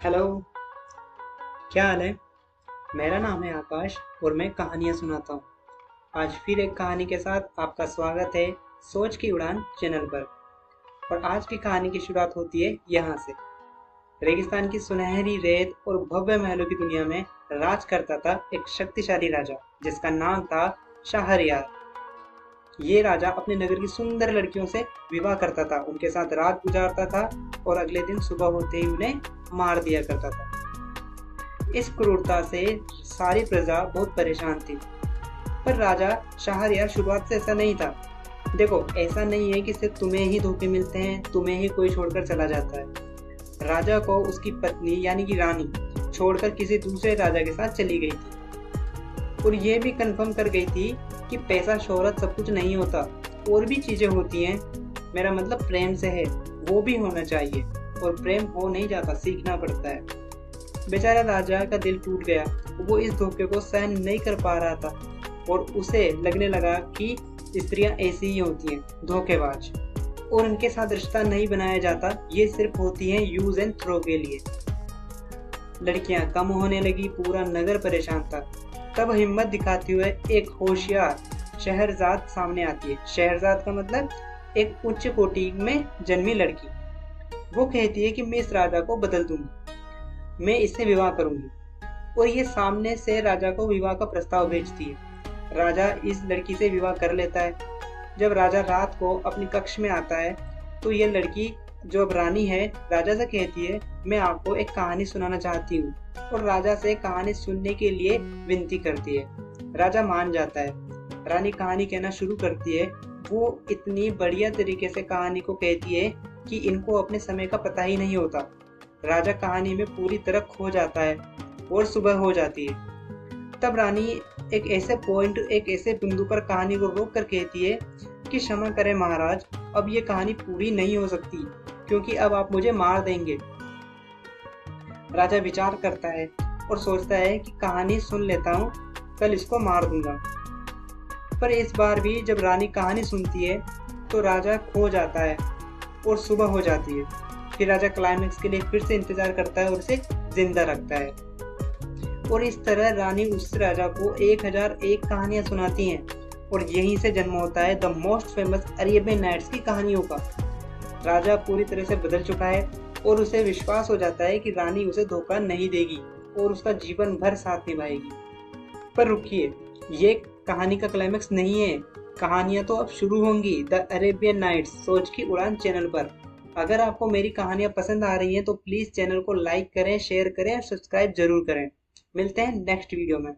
Hello. क्या हाल है? मेरा नाम है आकाश और मैं कहानियाँ सुनाता हूँ। आज फिर एक कहानी के साथ आपका स्वागत है सोच की उड़ान चैनल पर। और आज की कहानी की शुरुआत होती है यहाँ से। रेगिस्तान की सुनहरी रेत और भव्य महलों की दुनिया में राज करता था एक शक्तिशाली राजा जिसका नाम था शाहरियार। ये राजा अपने नगर की सुंदर लड़कियों से विवाह करता था, उनके साथ रात गुजारता था और अगले दिन सुबह होते ही उन्हें मार दिया करता था। इस क्रूरता से सारी प्रजा बहुत परेशान थी। पर राजा शाहरियार शुरुआत से ऐसा नहीं था। देखो, ऐसा नहीं है कि सिर्फ तुम्हें ही धोखे मिलते हैं, तुम्हें ही कोई छोड़कर चला जाता है। राजा को उसकी पत्नी यानी कि रानी छोड़कर किसी दूसरे राजा के साथ चली गई थी और ये भी कंफर्म कर गई थी कि पैसा शोहरत सब कुछ नहीं होता, और भी चीजें होती हैं। मेरा मतलब प्रेम से है, वो भी होना चाहिए। और प्रेम हो नहीं जाता, सीखना पड़ता है। बेचारा राजा का दिल टूट गया। वो इस धोखे को सहन नहीं कर पा रहा था और उसे लगने लगा कि स्त्रियां ऐसी ही होती हैं, धोखेबाज, और इनके साथ रिश्ता नहीं बनाया जाता, ये सिर्फ होती हैं यूज एंड थ्रो के लिए। लड़कियां कम होने लगी, पूरा नगर परेशान था। तब हिम्मत दिखाते हुए एक होशियार शहरजाद सामने आती है। शहरजाद का मतलब एक उच्च कोटि में जन्मी लड़की। वो कहती है कि मैं इस राजा को बदल दूंगी, मैं इससे विवाह करूंगी, और ये सामने से राजा को विवाह का प्रस्ताव भेजती है। राजा इस लड़की से विवाह कर लेता है। जब राजा रात को अपने कक्ष में आता है तो ये लड़की, जो अब रानी है, राजा से कहती है मैं आपको एक कहानी सुनाना चाहती हूँ, और राजा से कहानी सुनने के लिए विनती करती है। राजा मान जाता है। रानी कहानी कहना शुरू करती है। वो इतनी बढ़िया तरीके से कहानी को कहती है कि इनको अपने समय का पता ही नहीं होता। राजा कहानी में पूरी तरह खो जाता है और सुबह हो जाती है। तब रानी एक ऐसे बिंदु पर कहानी को रोक कर कहती है कि क्षमा करें महाराज, अब ये कहानी पूरी नहीं हो सकती क्योंकि अब आप मुझे मार देंगे। राजा विचार करता है और सोचता है कि कहानी सुन लेता हूँ, कल इसको मार दूंगा। पर इस बार भी जब रानी कहानी सुनती है तो राजा खो जाता है और सुबह हो जाती है। फिर राजा क्लाइमेक्स के लिए फिर से इंतजार करता है और उसे जिंदा रखता है। और इस तरह रानी उस राजा को 1001 कहानियां सुनाती हैं, और यहीं से जन्म होता है the most famous Arabian Nights की कहानियों का। राजा पूरी तरह से बदल चुका है और उसे विश्वास हो जाता है कि रानी उसे धोखा नहीं देगी और उसका जीवन भर साथ निभाएगी। पर रुकिए, ये कहानी का क्लाइमेक्स नहीं है। कहानियां तो अब शुरू होंगी द अरेबियन नाइट्स सोच की उड़ान चैनल पर। अगर आपको मेरी कहानियां पसंद आ रही हैं तो प्लीज चैनल को लाइक करें, शेयर करें और सब्सक्राइब जरूर करें। मिलते हैं नेक्स्ट वीडियो में।